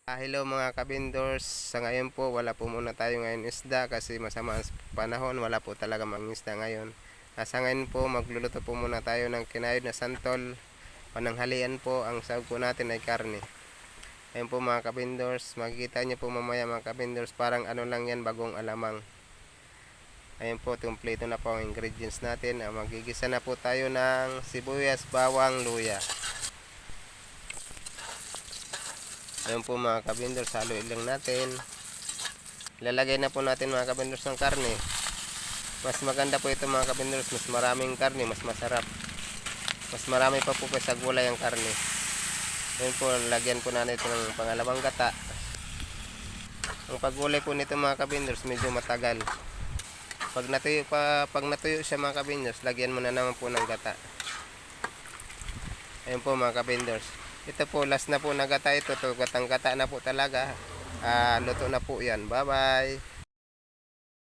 Hello mga kabindors, sa ngayon po wala po muna tayo ngayon isda kasi masama ang panahon, wala po talaga mga isda ngayon. Sa ngayon po magluluto po muna tayo ng kinayod na santol, pananghalian po, ang sahog po natin ay karne. Ayun po mga kabindors, makikita nyo po mamaya mga kabindors, parang ano lang yan, bagong alamang. Ayun po, kumpleto na po ang ingredients natin. Magigisa na po tayo ng sibuyas, bawang, luya. Ayun po mga kabindors, haluin lang natin. Ilalagay na po natin mga kabindors ng karne. Mas maganda po ito mga kabindors, mas maraming karne, mas masarap. Mas marami pa po sa gulay ang karne. Ayun po, lagyan po natin ito ng pangalawang gata. Ang paggulay po nito mga kabindors, medyo matagal. Pag natuyo siya mga kabindors, lagyan mo na naman po ng gata. Ayun po mga kabindors. Ito po, last na po na gata ito. Gatang gata na po talaga. Luto na po yan. Bye bye.